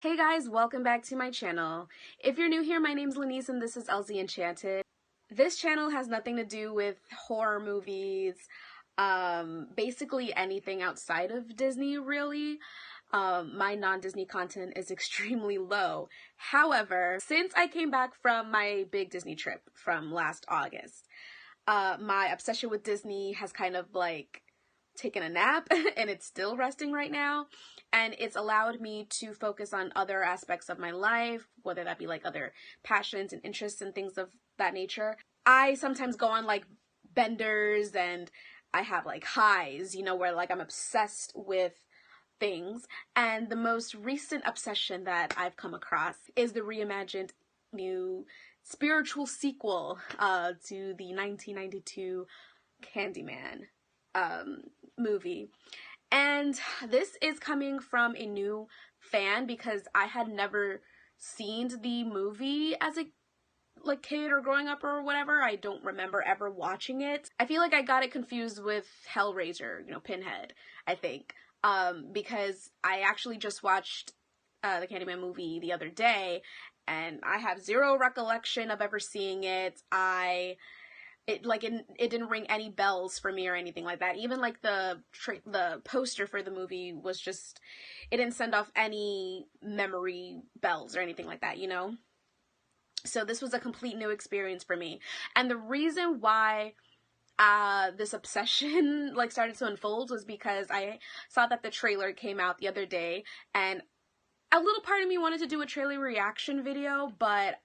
Hey guys, welcome back to my channel. If you're new here, my name's Lanice and this is Elsie Enchanted. This channel has nothing to do with horror movies, basically anything outside of Disney, really. My non-Disney content is extremely low. However, since I came back from my big Disney trip from last August, my obsession with Disney has kind of like taken a nap and it's still resting right now, and it's allowed me to focus on other aspects of my life, whether that be like other passions and interests and things of that nature. I sometimes go on like benders and I have like highs, where like I'm obsessed with things, and the most recent obsession that I've come across is the reimagined new spiritual sequel to the 1992 Candyman movie. And this is coming from a new fan because I had never seen the movie as a kid or growing up or whatever. I don't remember ever watching it. I feel like I got it confused with Hellraiser, Pinhead, I think. Because I actually just watched the Candyman movie the other day and I have zero recollection of ever seeing it. It didn't ring any bells for me or anything like that. Even like the poster for the movie was just, it didn't send off any memory bells or anything like that, So this was a complete new experience for me. And the reason why this obsession like started to unfold was because I saw that the trailer came out the other day, and a little part of me wanted to do a trailer reaction video, but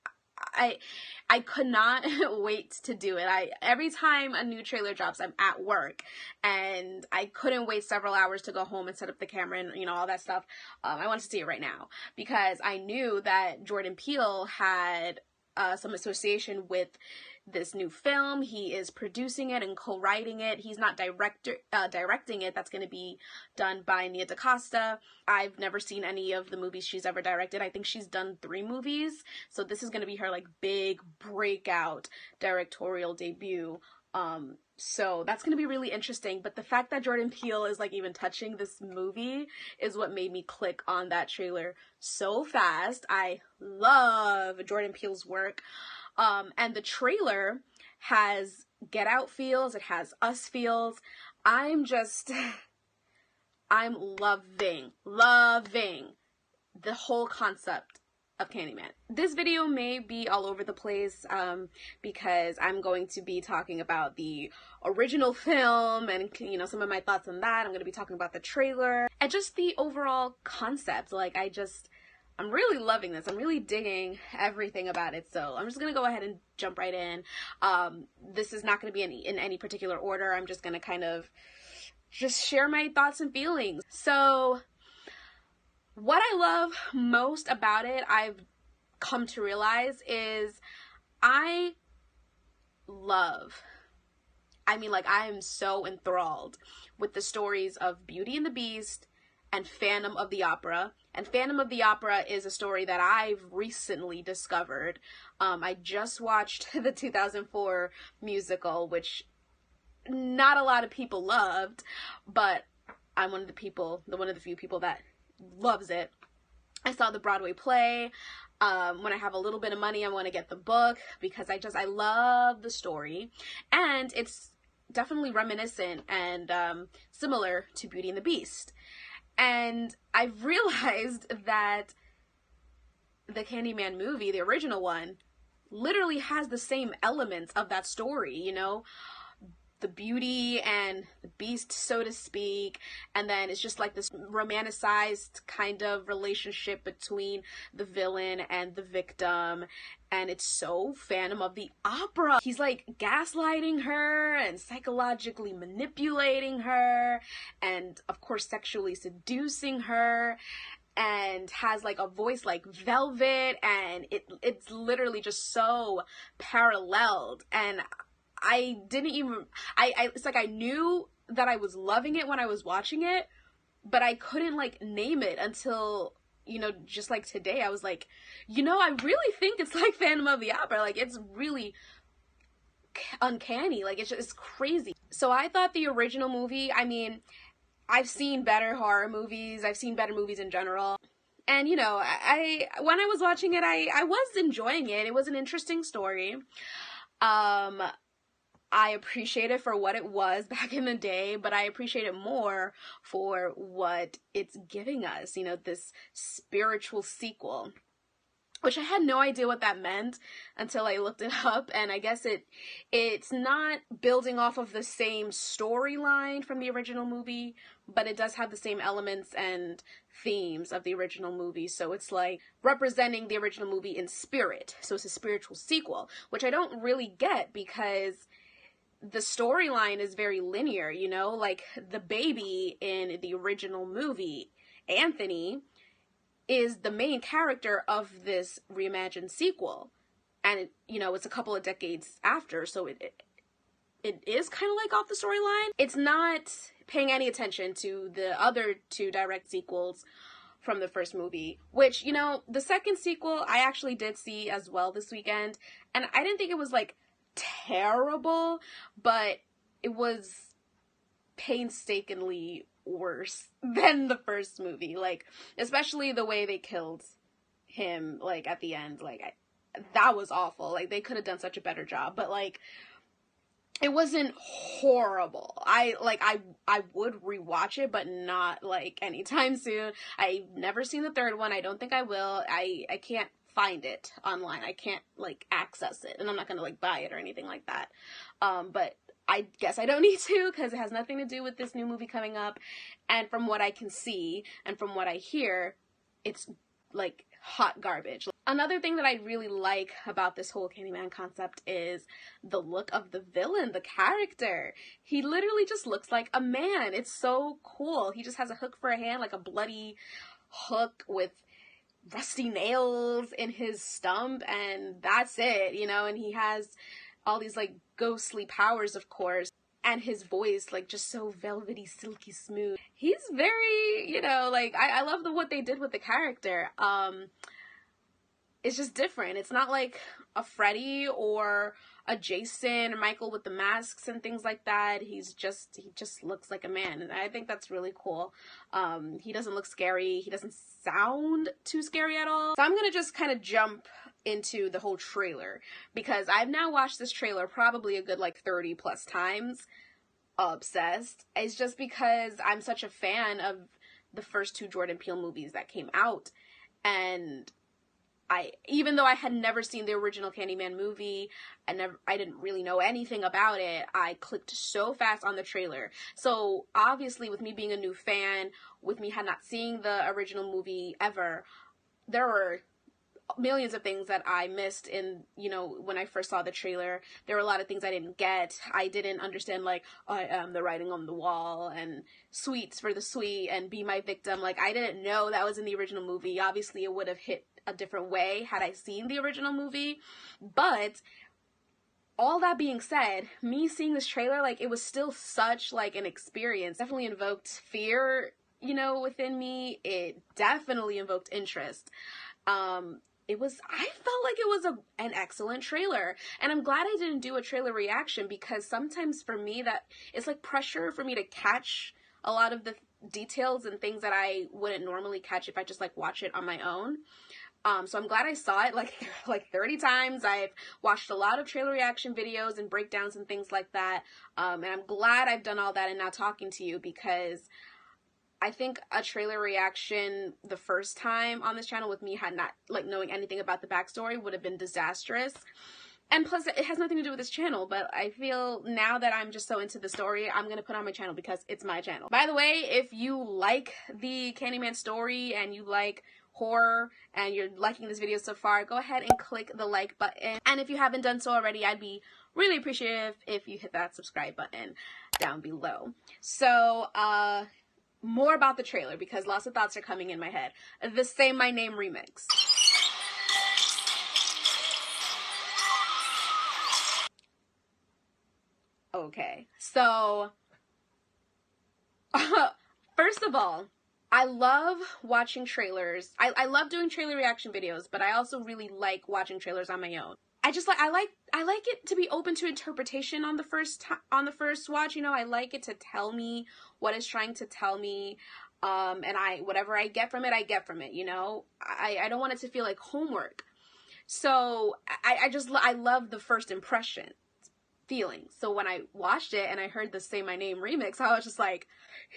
I could not wait to do it. Every time a new trailer drops, I'm at work, and I couldn't wait several hours to go home and set up the camera and, all that stuff. I wanted to see it right now because I knew that Jordan Peele had some association with this new film. He is producing it and co-writing it. He's not directing it. That's going to be done by Nia DaCosta. I've never seen any of the movies she's ever directed. I think she's done 3 movies. So this is going to be her like big breakout directorial debut. So that's going to be really interesting. But the fact that Jordan Peele is like even touching this movie is what made me click on that trailer so fast. I love Jordan Peele's work. And the trailer has Get Out feels, it has Us feels. I'm loving the whole concept of Candyman. This video may be all over the place because I'm going to be talking about the original film and, some of my thoughts on that. I'm going to be talking about the trailer and just the overall concept. I'm really loving this. I'm really digging everything about it. So I'm just going to go ahead and jump right in. This is not going to be in any particular order. I'm just going to kind of just share my thoughts and feelings. So what I love most about it, I've come to realize, is I am so enthralled with the stories of Beauty and the Beast and Phantom of the Opera. And Phantom of the Opera is a story that I've recently discovered. I just watched the 2004 musical, which not a lot of people loved, but I'm one of the few people that loves it. I saw the Broadway play. When I have a little bit of money, I want to get the book because I love the story, and it's definitely reminiscent and similar to Beauty and the Beast. And I've realized that the Candyman movie, the original one, literally has the same elements of that story, the Beauty and the Beast, so to speak, and then it's just like this romanticized kind of relationship between the villain and the victim, and it's so Phantom of the Opera. He's like gaslighting her and psychologically manipulating her and of course sexually seducing her, and has like a voice like velvet, and it's literally just so paralleled. And it's like I knew that I was loving it when I was watching it, but I couldn't like name it until, just like today. I was like, I really think it's like Phantom of the Opera. Like, it's really uncanny. Like, it's crazy. So I thought the original movie, I've seen better horror movies. I've seen better movies in general. And, you know, when I was watching it, I was enjoying it. It was an interesting story. I appreciate it for what it was back in the day, but I appreciate it more for what it's giving us, you know, this spiritual sequel, which I had no idea what that meant until I looked it up. And I guess it's not building off of the same storyline from the original movie, but it does have the same elements and themes of the original movie. So it's like representing the original movie in spirit. So it's a spiritual sequel, which I don't really get because the storyline is very linear, you know, like the baby in the original movie, Anthony, is the main character of this reimagined sequel. And, you know, it's a couple of decades after, so it is kind of like off the storyline. It's not paying any attention to the other two direct sequels from the first movie, which, you know, the second sequel I actually did see as well this weekend, and I didn't think it was, like, terrible, but it was painstakingly worse than the first movie, like, especially the way they killed him, like, at the end, like, that was awful. Like, they could have done such a better job, but, like, it wasn't horrible. I would rewatch it, but not, like, anytime soon. I've never seen the third one. I don't think I will. I can't find it online. I can't, like, access it, and I'm not gonna, like, buy it or anything like that. But I guess I don't need to, because it has nothing to do with this new movie coming up, and from what I can see, and from what I hear, it's, like, hot garbage. Another thing that I really like about this whole Candyman concept is the look of the villain, the character. He literally just looks like a man. It's so cool. He just has a hook for a hand, like a bloody hook with rusty nails in his stump, and that's it, you know, and he has all these, like, ghostly powers, of course, and his voice, like, just so velvety, silky smooth. He's very, you know, like, I love what they did with the character. It's just different. It's not like a Freddy or a Jason or Michael with the masks and things like that. He just looks like a man, and I think that's really cool. He doesn't look scary. He doesn't sound too scary at all. So I'm gonna just kind of jump into the whole trailer, because I've now watched this trailer probably a good, like, 30 plus times. Obsessed. It's just because I'm such a fan of the first two Jordan Peele movies that came out, and even though I had never seen the original Candyman movie, I didn't really know anything about it, I clicked so fast on the trailer. So obviously, with me being a new fan, with me not seeing the original movie ever, there were millions of things that I missed in, you know, when I first saw the trailer. There were a lot of things I didn't get. I didn't understand, like, I am the writing on the wall, and sweets for the sweet, and be my victim. Like, I didn't know that was in the original movie. Obviously, it would have hit a different way had I seen the original movie. But all that being said, me seeing this trailer, like, it was still such, like, an experience. Definitely invoked fear, you know, within me. It definitely invoked interest. I felt like it was an excellent trailer, and I'm glad I didn't do a trailer reaction, because sometimes for me that it's like pressure for me to catch a lot of the details and things that I wouldn't normally catch if I just, like, watch it on my own. So I'm glad I saw it like 30 times. I've watched a lot of trailer reaction videos and breakdowns and things like that. And I'm glad I've done all that and now talking to you, because I think a trailer reaction the first time on this channel with me not, like, knowing anything about the backstory would have been disastrous. And plus, it has nothing to do with this channel, but I feel now that I'm just so into the story, I'm going to put on my channel because it's my channel. By the way, if you like the Candyman story and you like horror and you're liking this video so far, go ahead and click the like button. And if you haven't done so already, I'd be really appreciative if you hit that subscribe button down below. So, more about the trailer, because lots of thoughts are coming in my head. The Say My Name remix. Okay, so first of all, I love watching trailers. I love doing trailer reaction videos, but I also really like watching trailers on my own. I like it to be open to interpretation on the first watch. You know, I like it to tell me what it's trying to tell me. And whatever I get from it, you know? I don't want it to feel like homework. So I love the first impression feeling. So when I watched it and I heard the Say My Name remix, I was just like,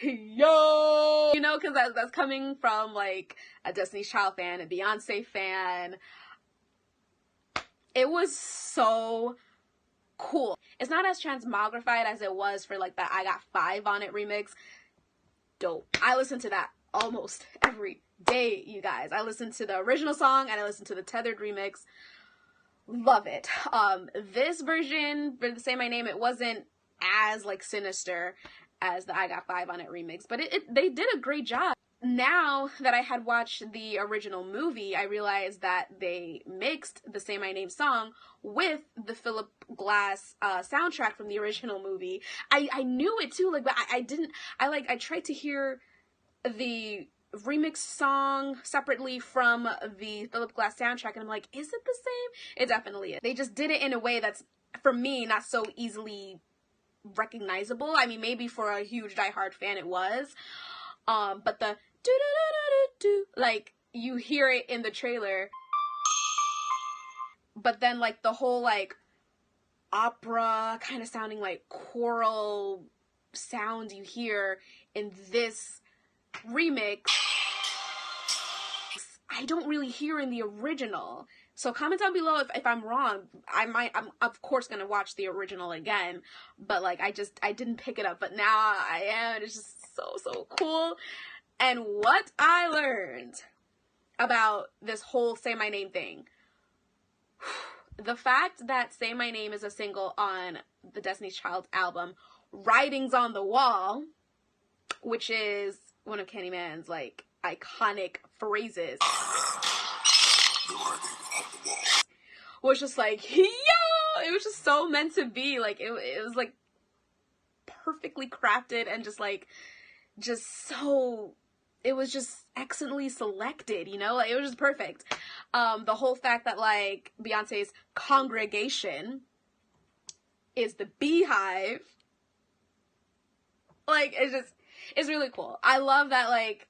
yo, you know, because that's coming from like a Destiny's Child fan, a Beyonce fan. It was so cool. It's not as transmogrified as it was for like the I Got 5 on It remix. Dope. I listen to that almost every day, you guys. I listen to the original song and I listen to the Tethered remix. Love it. This version for the Say My Name, it wasn't as like sinister as the I Got 5 on It remix, but they did a great job. Now that I had watched the original movie, I realized that they mixed the Say My Name song with the Philip Glass soundtrack from the original movie. I knew it too, like, but I tried to hear the remix song separately from the Philip Glass soundtrack, and I'm like, is it the same? It definitely is. They just did it in a way that's, for me, not so easily recognizable. I mean, maybe for a huge diehard fan it was, but the do-do-do-do-do-do, like, you hear it in the trailer, but then like the whole like opera kind of sounding like choral sound you hear in this remix, I don't really hear in the original. So comment down below if I'm wrong. I'm of course gonna watch the original again, but like I didn't pick it up, but now I am. It's just so cool. And what I learned about this whole Say My Name thing, the fact that Say My Name is a single on the Destiny's Child album, Writings on the Wall, which is one of Candyman's like iconic phrases, was just like, yo, it was just so meant to be. Like it was like perfectly crafted and it was just excellently selected, you know? Like, it was just perfect. The whole fact that like Beyonce's congregation is the beehive, like, it's really cool. I love that, like,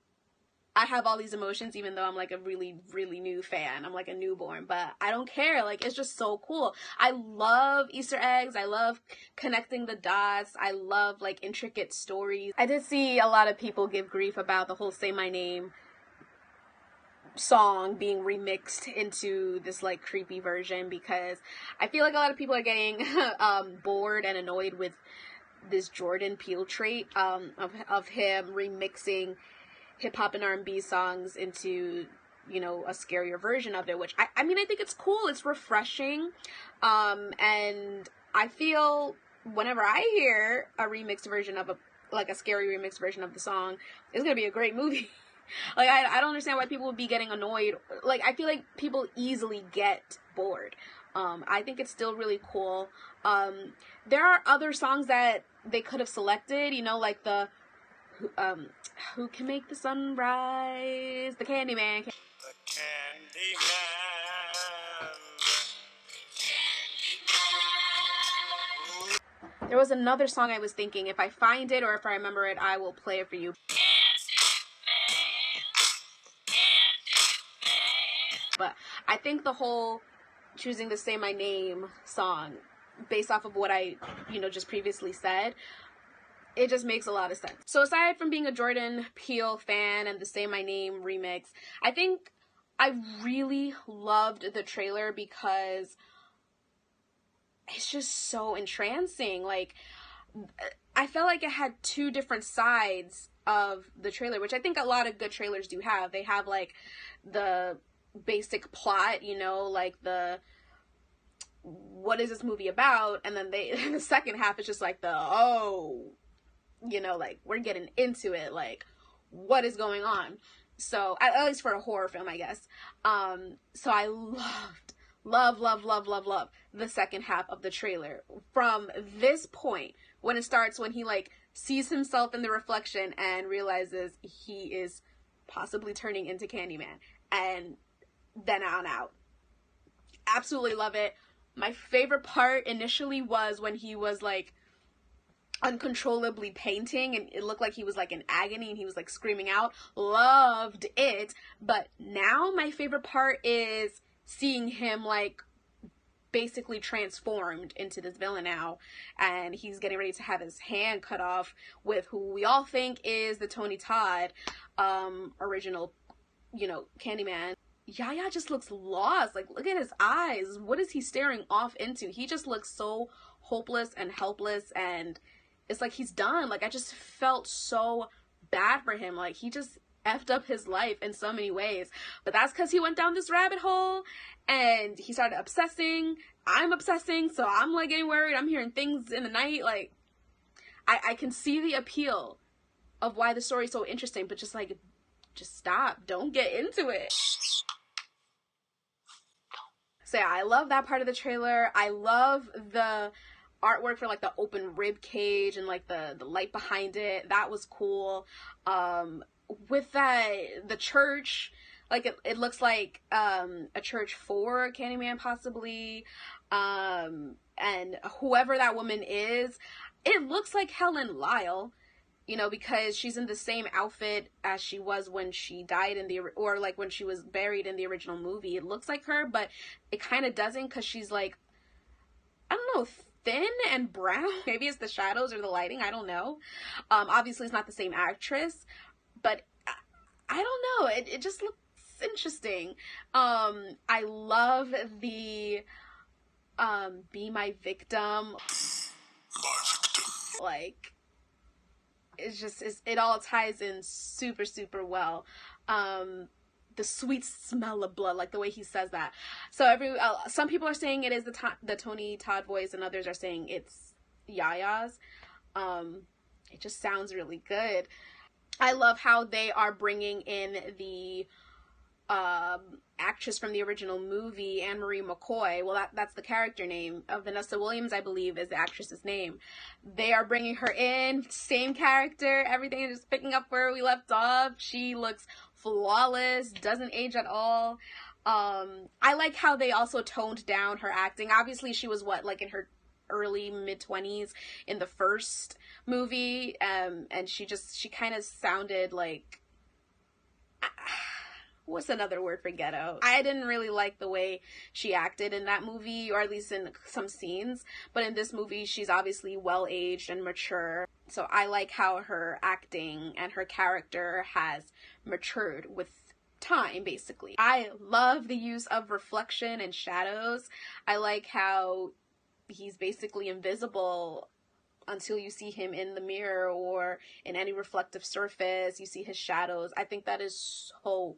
I have all these emotions even though I'm like a really new fan. I'm like a newborn, but I don't care. Like, it's just so cool. I love Easter eggs. I love connecting the dots. I love like intricate stories. I did see a lot of people give grief about the whole Say My Name song being remixed into this like creepy version, because I feel like a lot of people are getting bored and annoyed with this Jordan Peele trait of him remixing hip-hop and R&B songs into, you know, a scarier version of it, which I mean, I think it's cool, it's refreshing, and I feel whenever I hear a remixed version of a scary remixed version of the song, it's gonna be a great movie. Like, I don't understand why people would be getting annoyed. Like, I feel like people easily get bored. I think it's still really cool. There are other songs that they could have selected, you know, like the Who Can Make the Sun Rise? The Candyman. The Candyman. There was another song I was thinking. If I find it or if I remember it, I will play it for you. But I think the whole choosing the Say My Name song based off of what I, you know, just previously said, it just makes a lot of sense. So aside from being a Jordan Peele fan and the Say My Name remix, I think I really loved the trailer because it's just so entrancing. Like, I felt like it had two different sides of the trailer, which I think a lot of good trailers do have. They have like the basic plot, you know, like the what is this movie about, and then the second half is just like the, oh, you know, like, we're getting into it, like, what is going on? So, at least for a horror film, I guess. So I love the second half of the trailer. From this point, when it starts, when he, like, sees himself in the reflection and realizes he is possibly turning into Candyman, and then on out. Absolutely love it. My favorite part initially was when he was, like, uncontrollably painting, and it looked like he was like in agony and he was like screaming out. Loved it. But now my favorite part is seeing him like basically transformed into this villain now, and he's getting ready to have his hand cut off with who we all think is the Tony Todd original, you know, Candyman. Yaya just looks lost. Like, look at his eyes. What is he staring off into? He just looks so hopeless and helpless, and it's like he's done. Like, I just felt so bad for him. Like, he just effed up his life in so many ways. But that's because he went down this rabbit hole and he started obsessing. I'm obsessing, so I'm like getting worried. I'm hearing things in the night. Like, I can see the appeal of why the story is so interesting, but just like, just stop. Don't get into it. So yeah, I love that part of the trailer. I love the artwork for like the open rib cage and like the light behind it. That was cool. With the church, like it looks like a church for Candyman possibly, and whoever that woman is, it looks like Helen Lyle, you know, because she's in the same outfit as she was when she died in or like when she was buried in the original movie. It looks like her, but it kind of doesn't, because she's like, I don't know, thin and brown. Maybe it's the shadows or the lighting, I don't know. Obviously it's not the same actress, but I don't know, it just looks interesting. I love the Be My Victim. My victim. Like, it all ties in super, super well. The sweet smell of blood, like the way he says that. So some people are saying it is the Tony Todd voice, and others are saying it's Yaya's. It just sounds really good. I love how they are bringing in the actress from the original movie, Anne-Marie McCoy. Well, that's the character name. Vanessa Williams, I believe, is the actress's name. They are bringing her in, same character, everything is just picking up where we left off. She looks flawless, doesn't age at all. I like how they also toned down her acting. Obviously, she was like in her early mid-20s in the first movie, and she kind of sounded like, what's another word for ghetto? I didn't really like the way she acted in that movie, or at least in some scenes, but in this movie she's obviously well-aged and mature, so I like how her acting and her character has matured with time, basically. I love the use of reflection and shadows. I like how he's basically invisible until you see him in the mirror or in any reflective surface. You see his shadows. I think that is so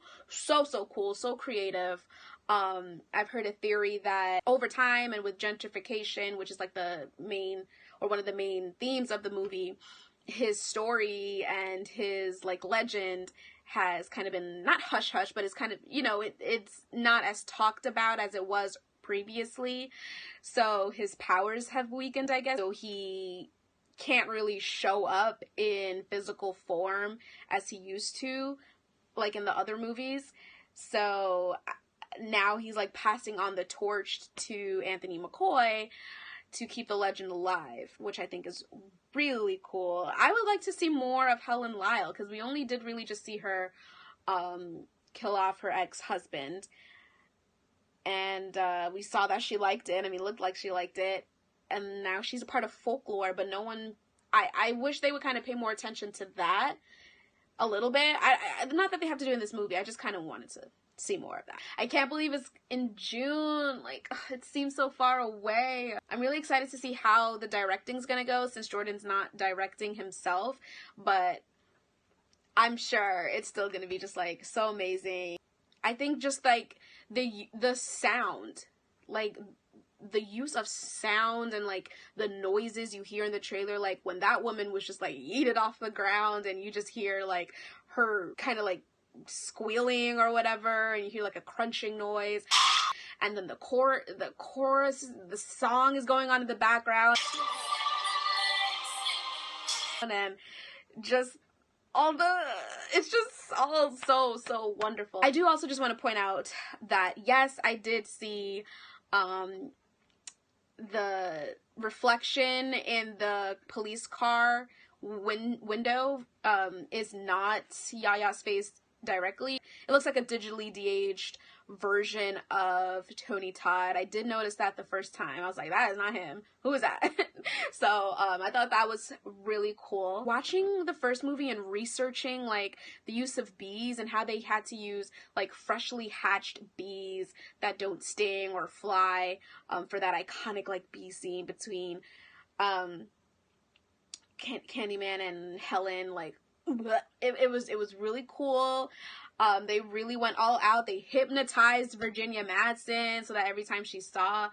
cool, so creative. I've heard a theory that over time and with gentrification, which is like the main or one of the main themes of the movie, his story and his like legend has kind of been not hush hush, but it's kind of, you know, it's not as talked about as it was previously. So his powers have weakened, I guess. So he can't really show up in physical form as he used to, like in the other movies. So now he's like passing on the torch to Anthony McCoy to keep the legend alive, which I think is really cool. I would like to see more of Helen Lyle, because we only did really just see her kill off her ex-husband, and we saw that she liked it. I mean, it looked like she liked it, and now she's a part of folklore, but no one, I wish they would kind of pay more attention to that a little bit. I not that they have to do in this movie, I just kind of wanted to see more of that. I can't believe it's in June. Like, it seems so far away. I'm really excited to see how the directing's gonna go, since Jordan's not directing himself, but I'm sure it's still gonna be just like so amazing. I think just like the sound, like the use of sound and like the noises you hear in the trailer, like when that woman was just like yeeted off the ground and you just hear like her kind of like squealing or whatever, and you hear like a crunching noise, and then the chorus, the song is going on in the background, and then just it's just all so wonderful. I do also just want to point out that yes, I did see the reflection in the police car window is not Yaya's face directly. It looks like a digitally de-aged version of Tony Todd. I did notice that the first time. I was like, that is not him. Who is that? So I thought that was really cool. Watching the first movie and researching like the use of bees and how they had to use like freshly hatched bees that don't sting or fly for that iconic like bee scene between Candyman and Helen, like it was really cool. They really went all out. They hypnotized Virginia Madsen so that every time she saw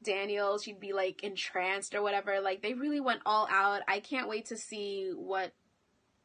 Daniel, she'd be like entranced or whatever. Like they really went all out. I can't wait to see what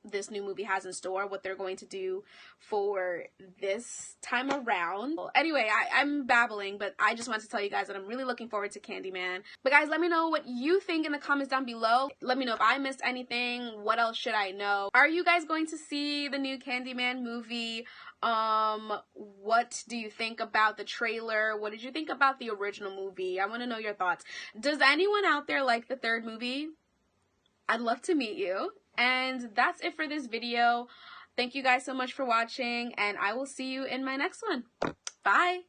this new movie has in store, what they're going to do for this time around. Anyway, I'm babbling, but I just want to tell you guys that I'm really looking forward to Candyman. But guys, let me know what you think in the comments down below. Let me know if I missed anything. What else should I know? Are you guys going to see the new Candyman movie? What do you think about the trailer? What did you think about the original movie? I want to know your thoughts. Does anyone out there like the third movie? I'd love to meet you. And that's it for this video. Thank you guys so much for watching, and I will see you in my next one. Bye!